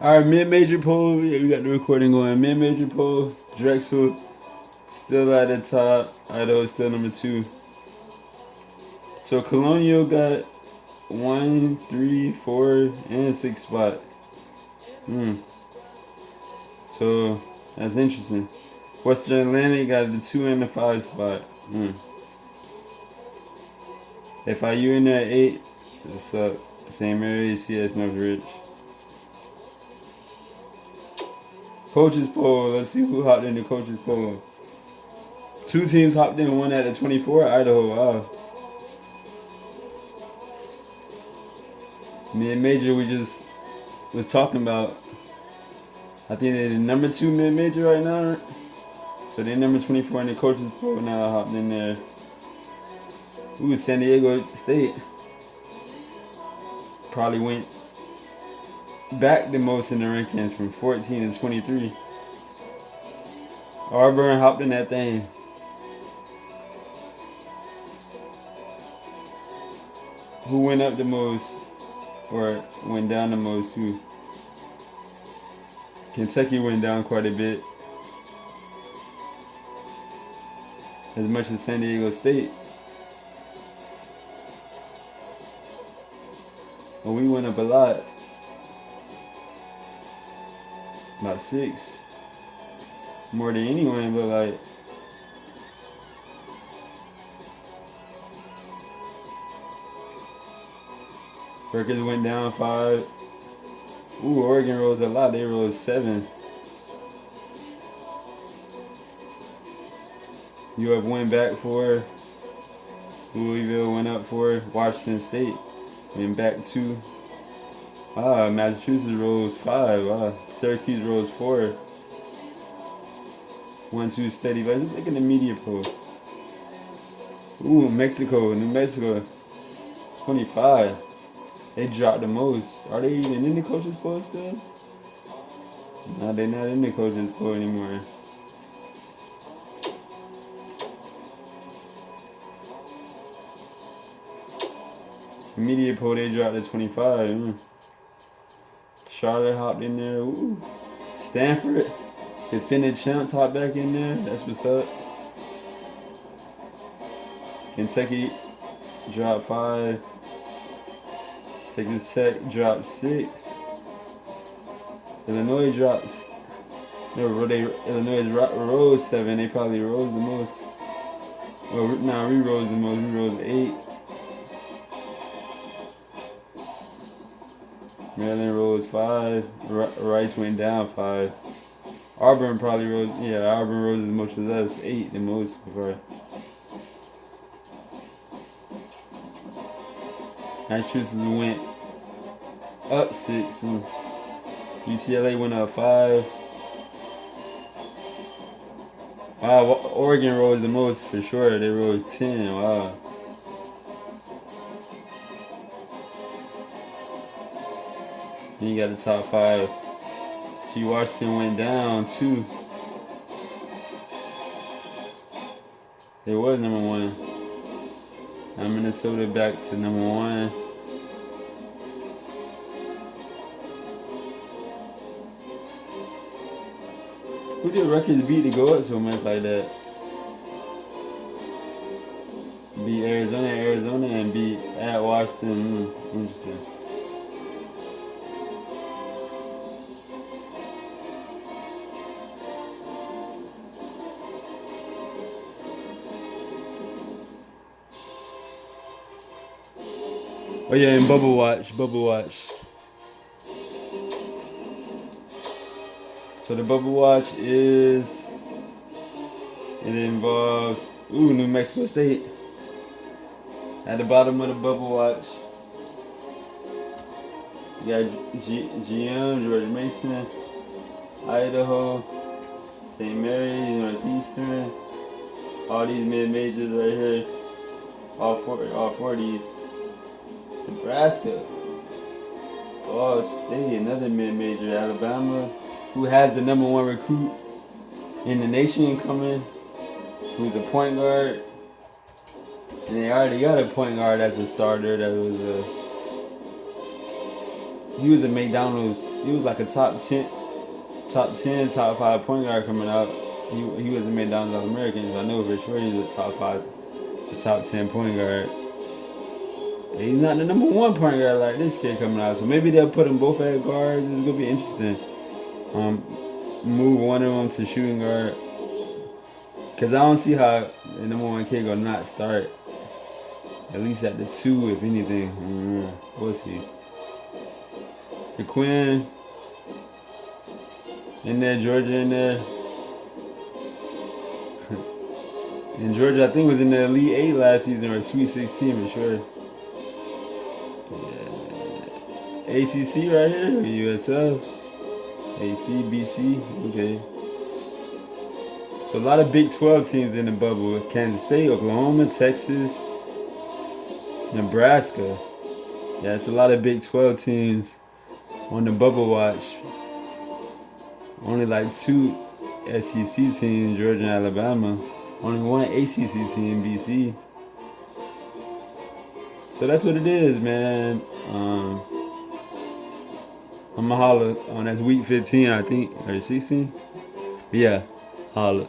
Alright, mid-major poll. Yeah, we got the recording going. Mid-major poll. Drexel still at the top. Idaho still number 2. So Colonial got 1, 3, 4, and 6 spot. So that's interesting. Western Atlantic got the 2 and the 5 spot. FIU in there at 8. What's up? Same area, CS Northridge. Coaches poll. Let's see who hopped in the coaches poll. 2 teams hopped in. One at the 24. Idaho. Wow. Mid-major we just was talking about. I think they're the number 2 mid-major right now. Right? So they're number 24 in the coaches poll now, hopped in there. Ooh, San Diego State. Probably went back the most in the rankings from 14 to 23. Auburn hopped in that thing. Who went up the most or went down the most too? Kentucky went down quite a bit. As much as San Diego State. Well, we went up a lot. About 6. More than anyone, but like. Rutgers went down 5. Ooh, Oregon rose a lot. They rose 7. UF went back 4. Louisville went up 4. Washington State went back 2. Massachusetts rose 5. Syracuse rose 4. 1, 2 steady. But let's look at the media poll. Ooh, Mexico, New Mexico, 25. They dropped the most. Are they even in the coaches poll still? No, they're not in the coaches poll anymore. Media poll, they dropped to 25. Charlotte hopped in there. Ooh. Stanford, defending champs, hopped back in there. That's what's up. Kentucky dropped 5. Texas Tech dropped 6. Illinois drops. Illinois rose 7. They probably rose the most. Well, we rose the most. We rose 8. Maryland rose 5. Rice went down 5. Auburn probably rose. Yeah, Auburn rose as much as us. 8 the most so far. Massachusetts went up 6. UCLA went up 5. Wow, Oregon rose the most for sure. They rose 10. Wow. Then you got the top 5. Washington went down 2. It was number 1. Now Minnesota back to number 1. Who did Rutgers beat to go up so much like that? Beat Arizona, and beat at Washington. Interesting. Oh yeah, and BubbleWatch. So the BubbleWatch it involves, New Mexico State. At the bottom of the BubbleWatch, you got GM, George Mason, Idaho, St. Mary's, Northeastern, all these mid-majors right here, all four of these. Nebraska, Ball State, another mid-major. Alabama, who has the number 1 recruit in the nation coming, who's a point guard. And they already got a point guard as a starter that was he was at McDonald's. He was like a top 10, top 5 point guard coming out. He was a McDonald's All-American, so I know for sure he's a top 5, a top 10 point guard. He's not the number 1 point guard like this kid coming out, so maybe they'll put them both at guards. It's gonna be interesting. Move one of them to shooting guard, cause I don't see how the number 1 kid gonna not start. At least at the 2, if anything. We'll see. The Quinn in there, Georgia in there. And Georgia, I think, was in the Elite 8 last season, or Sweet 16 for sure. Yeah. ACC right here, USF, AC, BC, okay. So a lot of Big 12 teams in the bubble. Kansas State, Oklahoma, Texas, Nebraska. Yeah, it's a lot of Big 12 teams on the BubbleWatch. Only like 2 SEC teams, Georgia and Alabama. Only 1 ACC team, BC. So that's what it is, man. I'm gonna holler on that's week 15, I think, or 16. But yeah, holler.